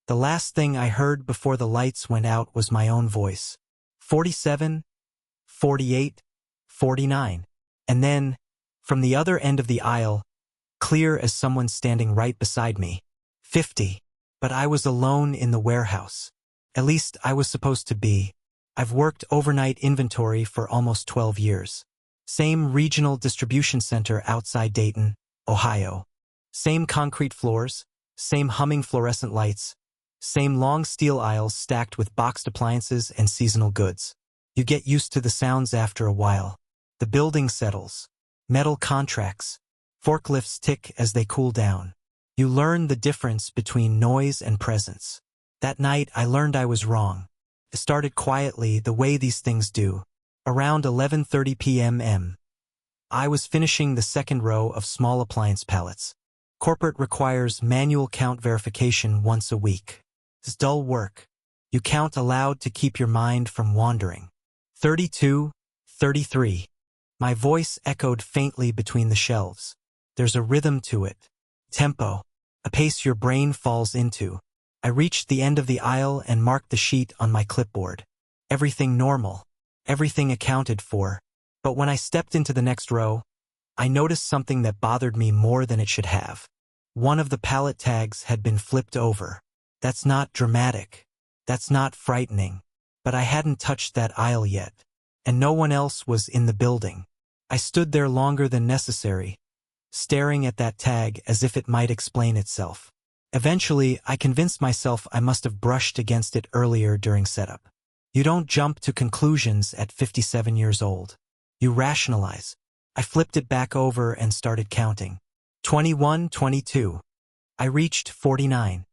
The last thing I heard before the lights went out was my own voice. 47, 48, 49. And then, from the other end of the aisle, clear as someone standing right beside me, 50. But I was alone in the warehouse. At least I was supposed to be. I've worked overnight inventory for almost 12 years. Same regional distribution center outside Dayton, Ohio. Same concrete floors, same humming fluorescent lights, same long steel aisles stacked with boxed appliances and seasonal goods. You get used to the sounds after a while. The building settles. Metal contracts. Forklifts tick as they cool down. You learn the difference between noise and presence. That night, I learned I was wrong. It started quietly, the way these things do. Around 11:30 p.m. I was finishing the second row of small appliance pallets. Corporate requires manual count verification once a week. It's dull work. You count aloud to keep your mind from wandering. 32, 33. My voice echoed faintly between the shelves. There's a rhythm to it. Tempo. A pace your brain falls into. I reached the end of the aisle and marked the sheet on my clipboard. Everything normal. Everything accounted for. But when I stepped into the next row, I noticed something that bothered me more than it should have. One of the pallet tags had been flipped over. That's not dramatic. That's not frightening. But I hadn't touched that aisle yet. And no one else was in the building. I stood there longer than necessary, staring at that tag as if it might explain itself. Eventually, I convinced myself I must have brushed against it earlier during setup. You don't jump to conclusions at 57 years old. You rationalize. I flipped it back over and started counting. 21, 22. I reached 49.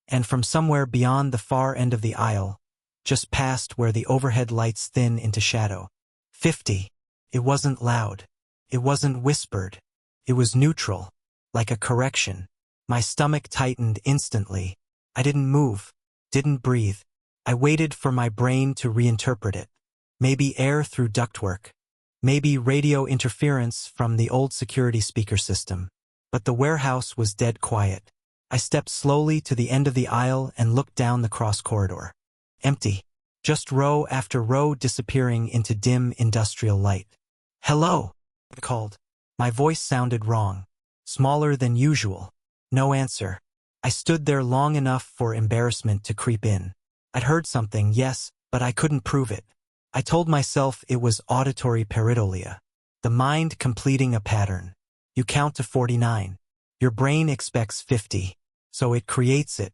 And from somewhere beyond the far end of the aisle, just past where the overhead lights thin into shadow, 50. It wasn't loud. It wasn't whispered. It was neutral, like a correction. My stomach tightened instantly. I didn't move, didn't breathe. I waited for my brain to reinterpret it. Maybe air through ductwork. Maybe radio interference from the old security speaker system. But the warehouse was dead quiet. I stepped slowly to the end of the aisle and looked down the cross corridor. Empty. Just row after row disappearing into dim industrial light. "Hello," I called. My voice sounded wrong. Smaller than usual. No answer. I stood there long enough for embarrassment to creep in. I'd heard something, yes, but I couldn't prove it. I told myself it was auditory pareidolia. The mind completing a pattern. You count to 49. Your brain expects 50. So it creates it.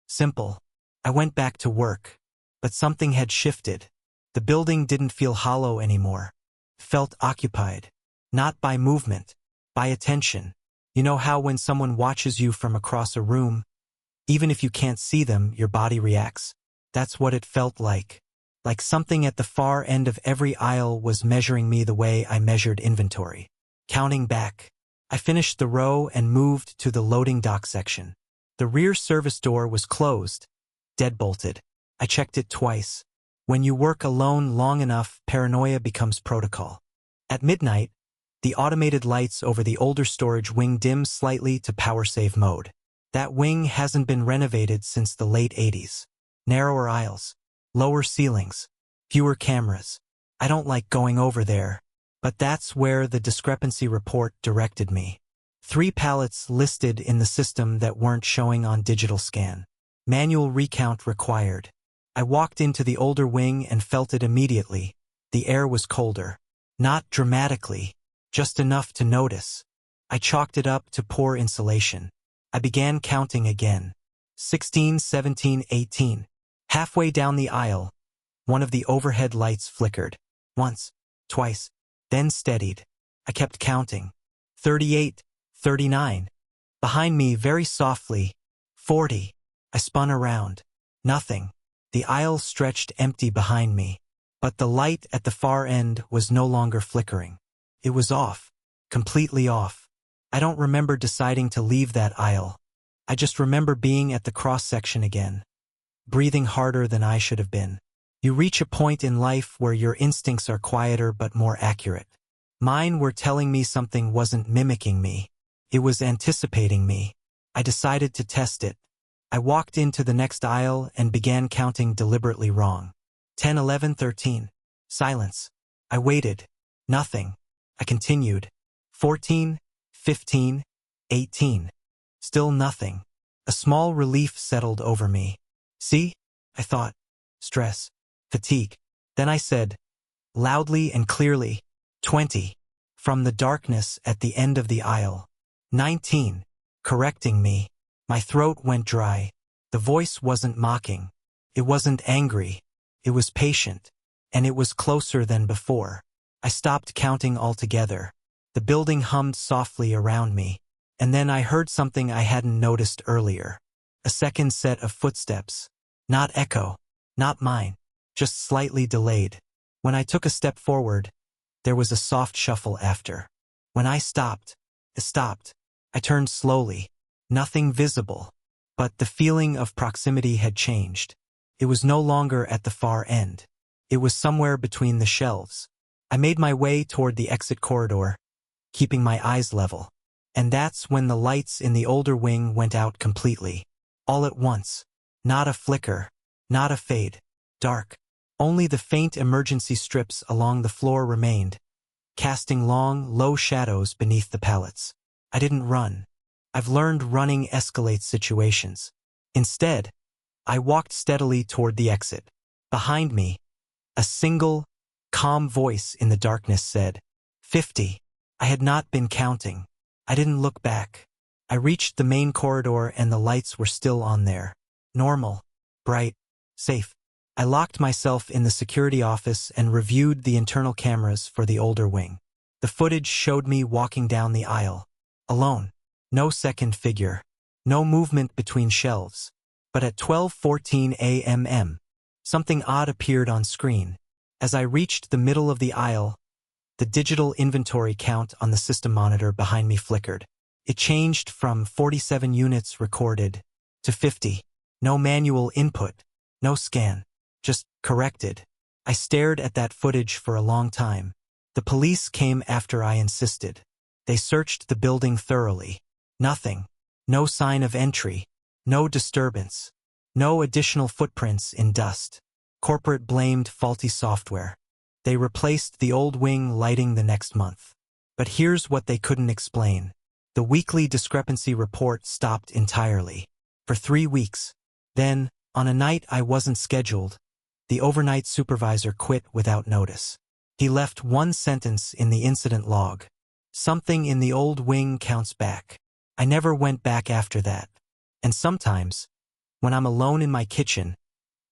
Simple. I went back to work. But something had shifted. The building didn't feel hollow anymore. It felt occupied. Not by movement. By attention. You know how when someone watches you from across a room, even if you can't see them, your body reacts? That's what it felt like. Like something at the far end of every aisle was measuring me the way I measured inventory. Counting back. I finished the row and moved to the loading dock section. The rear service door was closed, deadbolted. I checked it twice. When you work alone long enough, paranoia becomes protocol. At midnight, the automated lights over the older storage wing dimmed slightly to power save mode. That wing hasn't been renovated since the late 80s. Narrower aisles, lower ceilings, fewer cameras. I don't like going over there, but that's where the discrepancy report directed me. 3 pallets listed in the system that weren't showing on digital scan. Manual recount required. I walked into the older wing and felt it immediately. The air was colder. Not dramatically, just enough to notice. I chalked it up to poor insulation. I began counting again. 16, 17, 18. Halfway down the aisle, one of the overhead lights flickered. Once, twice, then steadied. I kept counting. 38, 39. Behind me, very softly, 40. I spun around. Nothing. The aisle stretched empty behind me. But the light at the far end was no longer flickering. It was off. Completely off. I don't remember deciding to leave that aisle. I just remember being at the cross-section again. Breathing harder than I should have been. You reach a point in life where your instincts are quieter but more accurate. Mine were telling me something wasn't mimicking me. It was anticipating me. I decided to test it. I walked into the next aisle and began counting deliberately wrong. 10, 11, 13. Silence. I waited. Nothing. I continued. 14, 15, 18. Still nothing. A small relief settled over me. See? I thought. Stress. Fatigue. Then I said, loudly and clearly, 20. From the darkness at the end of the aisle. 19. Correcting me. My throat went dry. The voice wasn't mocking. It wasn't angry. It was patient. And it was closer than before. I stopped counting altogether. The building hummed softly around me. And then I heard something I hadn't noticed earlier. A second set of footsteps. Not echo. Not mine. Just slightly delayed. When I took a step forward, there was a soft shuffle after. When I stopped, I turned slowly. Nothing visible. But the feeling of proximity had changed. It was no longer at the far end. It was somewhere between the shelves. I made my way toward the exit corridor, keeping my eyes level. And that's when the lights in the older wing went out completely. All at once. Not a flicker. Not a fade. Dark. Only the faint emergency strips along the floor remained, casting long, low shadows beneath the pallets. I didn't run. I've learned running escalates situations. Instead, I walked steadily toward the exit. Behind me, a single, calm voice in the darkness said, 50. I had not been counting. I didn't look back. I reached the main corridor and the lights were still on there. Normal. Bright. Safe. I locked myself in the security office and reviewed the internal cameras for the older wing. The footage showed me walking down the aisle. Alone. No second figure. No movement between shelves. But at 12:14 a.m., something odd appeared on screen. As I reached the middle of the aisle, the digital inventory count on the system monitor behind me flickered. It changed from 47 units recorded to 50. No manual input. No scan. Just corrected. I stared at that footage for a long time. The police came after I insisted. They searched the building thoroughly. Nothing. No sign of entry. No disturbance. No additional footprints in dust. Corporate blamed faulty software. They replaced the old wing lighting the next month. But here's what they couldn't explain. The weekly discrepancy report stopped entirely. For 3 weeks. Then, on a night I wasn't scheduled, the overnight supervisor quit without notice. He left one sentence in the incident log. Something in the old wing counts back. I never went back after that. And sometimes, when I'm alone in my kitchen,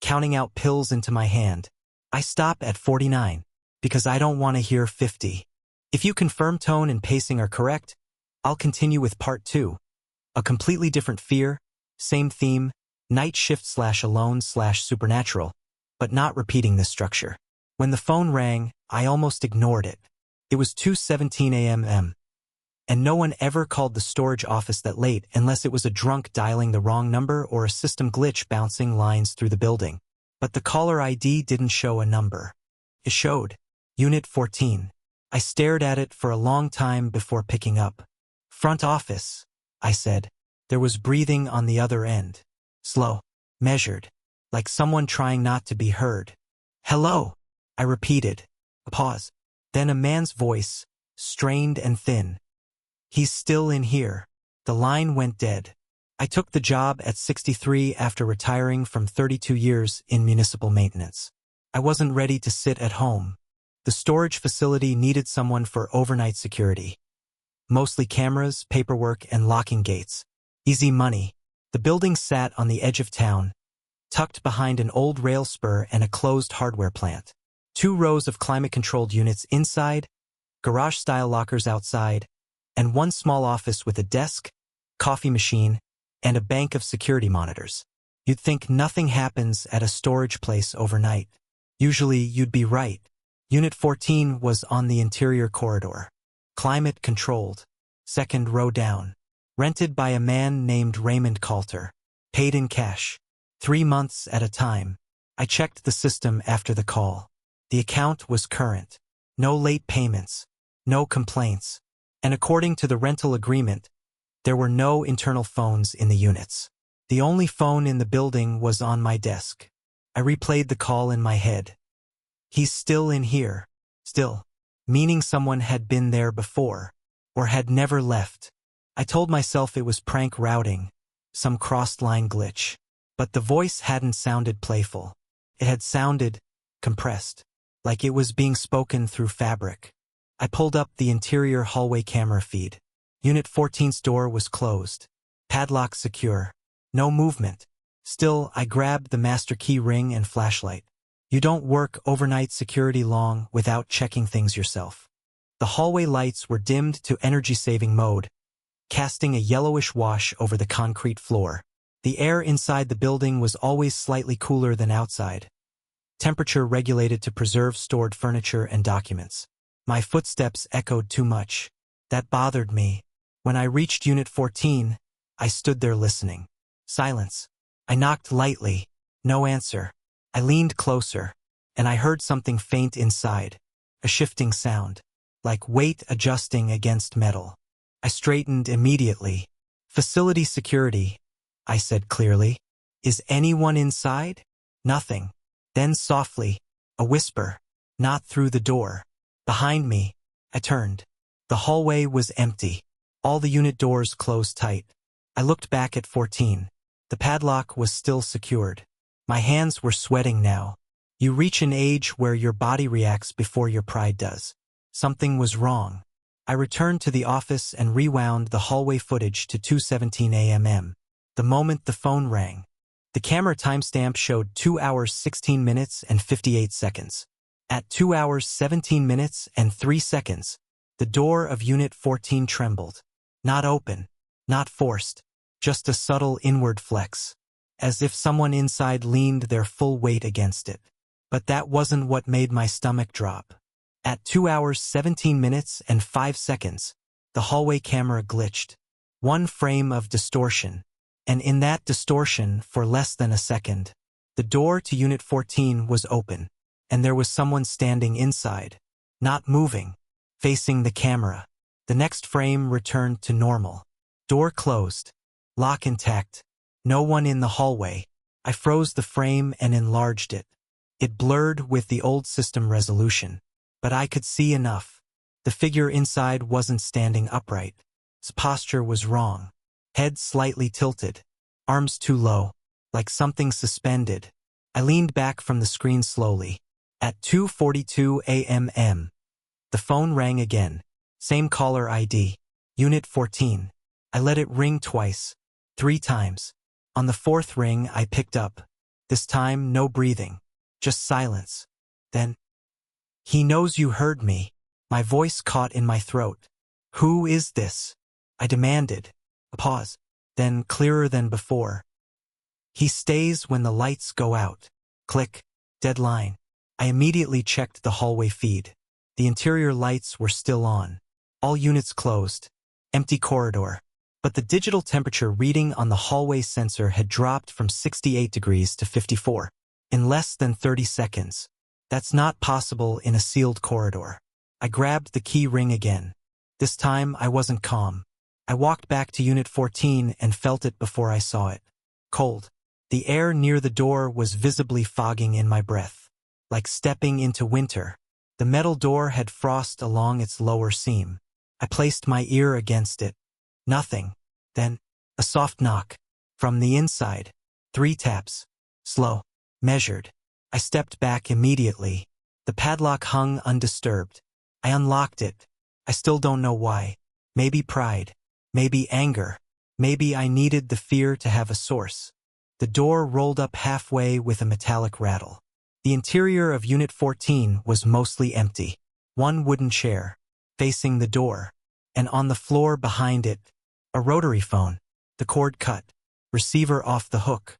counting out pills into my hand, I stop at 49, because I don't want to hear 50. If you confirm tone and pacing are correct, I'll continue with part 2. A completely different fear, same theme, night shift/alone/supernatural, but not repeating this structure. When the phone rang, I almost ignored it. It was 2:17 a.m. And no one ever called the storage office that late unless it was a drunk dialing the wrong number or a system glitch bouncing lines through the building. But the caller ID didn't show a number. It showed Unit 14. I stared at it for a long time before picking up. Front office, I said. There was breathing on the other end. Slow. Measured. Like someone trying not to be heard. Hello, I repeated. A pause. Then a man's voice, strained and thin. He's still in here. The line went dead. I took the job at 63 after retiring from 32 years in municipal maintenance. I wasn't ready to sit at home. The storage facility needed someone for overnight security. Mostly cameras, paperwork, and locking gates. Easy money. The building sat on the edge of town, tucked behind an old rail spur and a closed hardware plant. 2 rows of climate-controlled units inside, garage-style lockers outside, and one small office with a desk, coffee machine, and a bank of security monitors. You'd think nothing happens at a storage place overnight. Usually, you'd be right. Unit 14 was on the interior corridor. Climate-controlled. 2nd row down. Rented by a man named Raymond Coulter. Paid in cash. 3 months at a time. I checked the system after the call. The account was current. No late payments. No complaints. And according to the rental agreement, there were no internal phones in the units. The only phone in the building was on my desk. I replayed the call in my head. He's still in here. Still. Meaning someone had been there before. Or had never left. I told myself it was prank routing. Some crossed-line glitch. But the voice hadn't sounded playful. It had sounded compressed. Like it was being spoken through fabric. I pulled up the interior hallway camera feed. Unit 14's door was closed. Padlock secure. No movement. Still, I grabbed the master key ring and flashlight. You don't work overnight security long without checking things yourself. The hallway lights were dimmed to energy-saving mode, casting a yellowish wash over the concrete floor. The air inside the building was always slightly cooler than outside. Temperature regulated to preserve stored furniture and documents. My footsteps echoed too much. That bothered me. When I reached Unit 14, I stood there listening. Silence. I knocked lightly. No answer. I leaned closer, and I heard something faint inside. A shifting sound. Like weight adjusting against metal. I straightened immediately. Facility security, I said clearly. Is anyone inside? Nothing. Then softly, a whisper. Not through the door. Behind me. I turned. The hallway was empty. All the unit doors closed tight. I looked back at 14. The padlock was still secured. My hands were sweating now. You reach an age where your body reacts before your pride does. Something was wrong. I returned to the office and rewound the hallway footage to 2:17 a.m. The moment the phone rang. The camera timestamp showed 2 hours 16 minutes and 58 seconds. At 2 hours 17 minutes and 3 seconds, the door of Unit 14 trembled. Not open, not forced, just a subtle inward flex, as if someone inside leaned their full weight against it. But that wasn't what made my stomach drop. At 2 hours 17 minutes and 5 seconds, the hallway camera glitched. One frame of distortion. And in that distortion, for less than a second, the door to Unit 14 was open, and there was someone standing inside, not moving, facing the camera. The next frame returned to normal. Door closed. Lock intact. No one in the hallway. I froze the frame and enlarged it. It blurred with the old system resolution. But I could see enough. The figure inside wasn't standing upright. Its posture was wrong. Head slightly tilted. Arms too low. Like something suspended. I leaned back from the screen slowly. At 2:42 a.m. The phone rang again. Same caller ID. Unit 14. I let it ring twice. 3 times. On the 4th ring, I picked up. This time, no breathing. Just silence. Then, "He knows you heard me." My voice caught in my throat. "Who is this?" I demanded. A pause. Then, clearer than before. "He stays when the lights go out." Click. Deadline. I immediately checked the hallway feed. The interior lights were still on. All units closed. Empty corridor. But the digital temperature reading on the hallway sensor had dropped from 68 degrees to 54. In less than 30 seconds. That's not possible in a sealed corridor. I grabbed the key ring again. This time I wasn't calm. I walked back to Unit 14 and felt it before I saw it. Cold. The air near the door was visibly fogging in my breath. Like stepping into winter. The metal door had frost along its lower seam. I placed my ear against it. Nothing. Then, a soft knock. From the inside. 3 taps. Slow. Measured. I stepped back immediately. The padlock hung undisturbed. I unlocked it. I still don't know why. Maybe pride. Maybe anger. Maybe I needed the fear to have a source. The door rolled up halfway with a metallic rattle. The interior of Unit 14 was mostly empty. One wooden chair, facing the door. And on the floor behind it, a rotary phone. The cord cut. Receiver off the hook.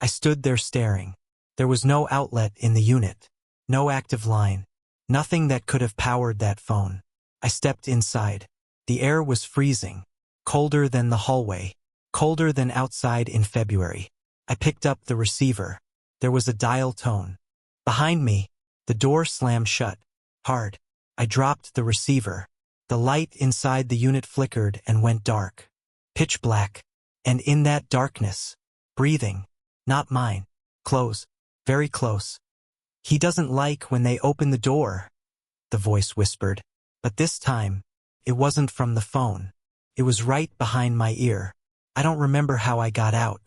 I stood there staring. There was no outlet in the unit. No active line. Nothing that could have powered that phone. I stepped inside. The air was freezing. Colder than the hallway. Colder than outside in February. I picked up the receiver. There was a dial tone. Behind me, the door slammed shut. Hard. I dropped the receiver. The light inside the unit flickered and went dark. Pitch black. And in that darkness, breathing. Not mine. Close. Very close. He doesn't like when they open the door, the voice whispered. But this time, it wasn't from the phone. It was right behind my ear. I don't remember how I got out.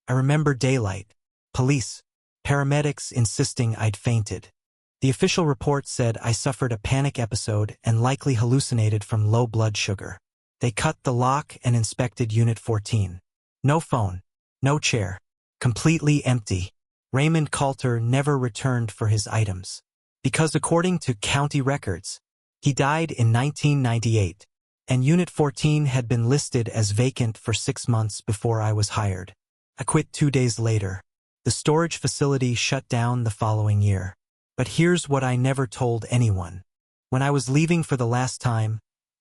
I remember daylight, police, paramedics insisting I'd fainted. The official report said I suffered a panic episode and likely hallucinated from low blood sugar. They cut the lock and inspected Unit 14. No phone, no chair, completely empty. Raymond Coulter never returned for his items. Because according to county records, he died in 1998, and Unit 14 had been listed as vacant for 6 months before I was hired. I quit 2 days later. The storage facility shut down the following year. But here's what I never told anyone. When I was leaving for the last time,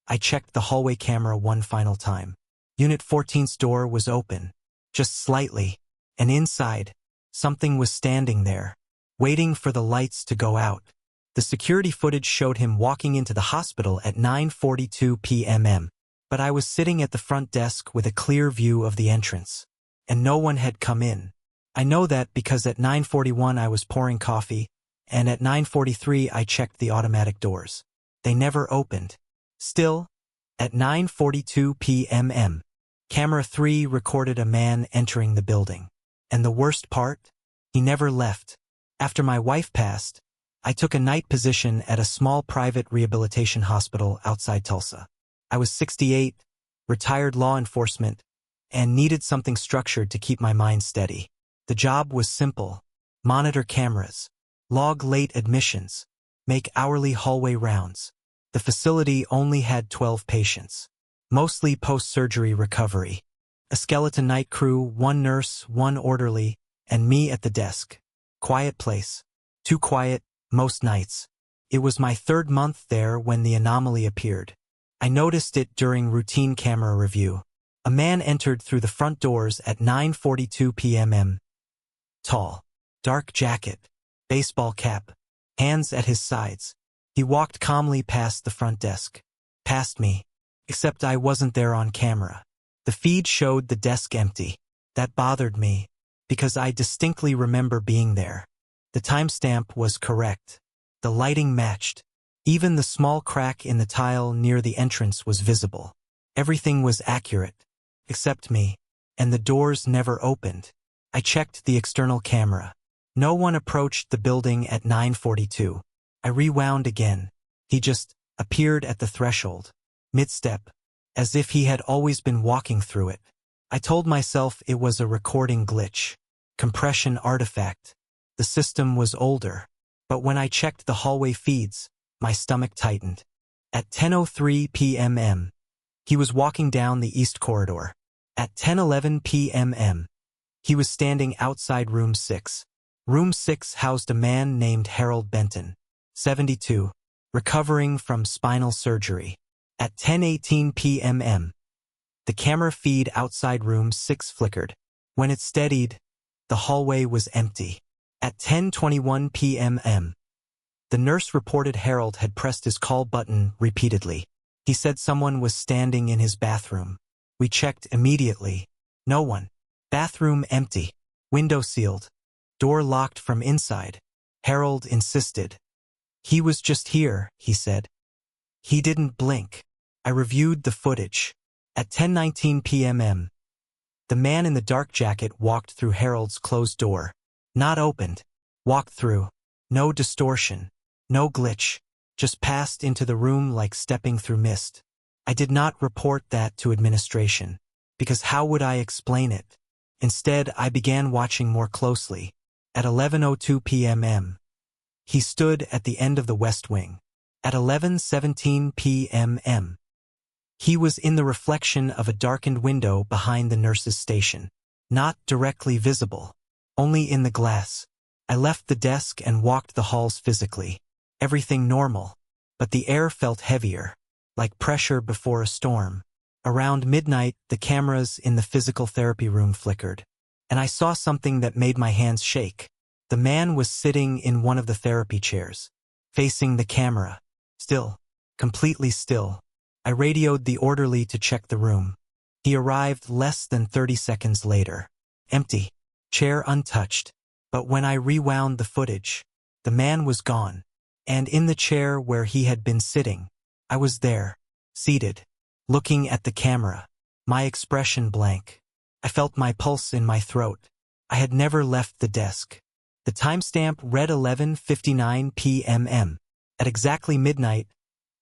I checked the hallway camera one final time. Unit 14's door was open, just slightly, and inside, something was standing there, waiting for the lights to go out. The security footage showed him walking into the hospital at 9:42 p.m. But I was sitting at the front desk with a clear view of the entrance, and no one had come in. I know that because at 9:41 I was pouring coffee, and at 9:43 I checked the automatic doors. They never opened. Still, at 9:42 p.m., Camera 3 recorded a man entering the building. And the worst part? He never left. After my wife passed, I took a night position at a small private rehabilitation hospital outside Tulsa. I was 68, retired law enforcement, and needed something structured to keep my mind steady. The job was simple: monitor cameras, log late admissions, make hourly hallway rounds. The facility only had 12 patients, mostly post-surgery recovery. A skeleton night crew, 1 nurse, 1 orderly, and me at the desk. Quiet place. Too quiet, most nights. It was my 3rd month there when the anomaly appeared. I noticed it during routine camera review. A man entered through the front doors at 9:42 p.m. Tall, dark jacket, baseball cap, hands at his sides. He walked calmly past the front desk. Past me. Except I wasn't there on camera. The feed showed the desk empty. That bothered me, because I distinctly remember being there. The timestamp was correct. The lighting matched. Even the small crack in the tile near the entrance was visible. Everything was accurate, except me, and the doors never opened. I checked the external camera. No one approached the building at 9:42. I rewound again. He just appeared at the threshold, mid-step, as if he had always been walking through it. I told myself it was a recording glitch, compression artifact. The system was older, but when I checked the hallway feeds, my stomach tightened. At 10:03 p.m., he was walking down the east corridor. At 10:11 p.m., he was standing outside Room 6. Room 6 housed a man named Harold Benton, 72, recovering from spinal surgery. At 10:18 p.m., the camera feed outside Room 6 flickered. When it steadied, the hallway was empty. At 10:21 p.m., the nurse reported Harold had pressed his call button repeatedly. He said someone was standing in his bathroom. We checked immediately. No one. Bathroom empty. Window sealed. Door locked from inside. Harold insisted. He was just here, he said. He didn't blink. I reviewed the footage. At 10:19 p.m., the man in the dark jacket walked through Harold's closed door. Not opened. Walked through. No distortion. No glitch. Just passed into the room like stepping through mist. I did not report that to administration, because how would I explain it? Instead, I began watching more closely. At 11:02 p.m., he stood at the end of the West Wing. At 11:17 p.m., he was in the reflection of a darkened window behind the nurse's station. Not directly visible, only in the glass. I left the desk and walked the halls physically. Everything normal, but the air felt heavier, like pressure before a storm. Around midnight, the cameras in the physical therapy room flickered, and I saw something that made my hands shake. The man was sitting in one of the therapy chairs, facing the camera. Still, completely still. I radioed the orderly to check the room. He arrived less than 30 seconds later. Empty. chair untouched. But when I rewound the footage, the man was gone. And in the chair where he had been sitting, I was there, seated, looking at the camera, my expression blank. I felt my pulse in my throat. I had never left the desk. The timestamp read 11:59 p.m. At exactly midnight,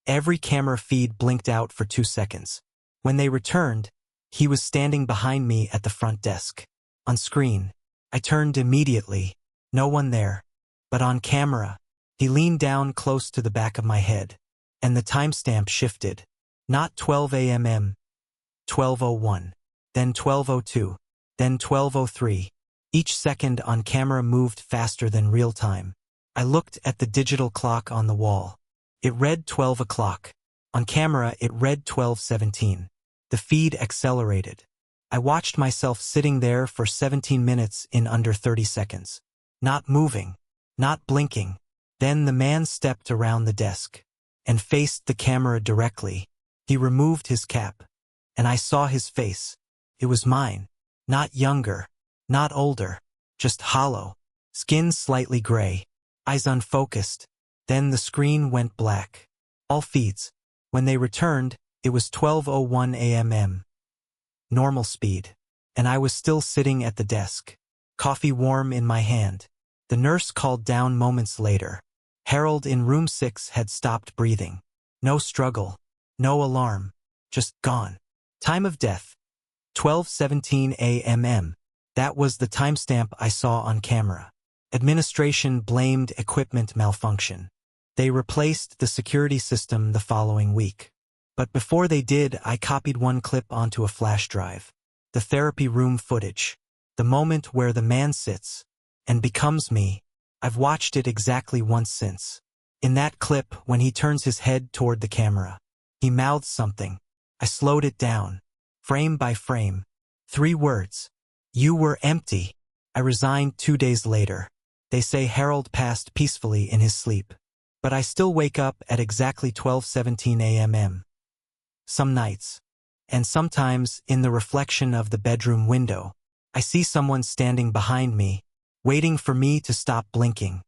every camera feed blinked out for 2 seconds. When they returned, he was standing behind me at the front desk. On screen, I turned immediately. No one there. But on camera, he leaned down close to the back of my head, and the timestamp shifted. Not 12 a.m., 12:01, then 12:02, then 12:03. Each second on camera moved faster than real time. I looked at the digital clock on the wall. It read 12 o'clock. On camera, it read 12:17. The feed accelerated. I watched myself sitting there for 17 minutes in under 30 seconds. Not moving, not blinking. Then the man stepped around the desk and faced the camera directly. He removed his cap, and I saw his face. It was mine. Not younger, not older, just hollow, skin slightly gray, eyes unfocused. Then the screen went black. All feeds. When they returned, it was 12:01 a.m. Normal speed. And I was still sitting at the desk, coffee warm in my hand. The nurse called down moments later. Harold in room 6 had stopped breathing. No struggle, no alarm, just gone. Time of death, 12:17 a.m. That was the timestamp I saw on camera. Administration blamed equipment malfunction. They replaced the security system the following week. But before they did, I copied one clip onto a flash drive. The therapy room footage. The moment where the man sits and becomes me. I've watched it exactly once since. In that clip, when he turns his head toward the camera, he mouths something. I slowed it down, frame by frame. 3 words. You were empty. I resigned 2 days later. They say Harold passed peacefully in his sleep. But I still wake up at exactly 12:17 a.m. Some nights. And sometimes, in the reflection of the bedroom window, I see someone standing behind me, waiting for me to stop blinking.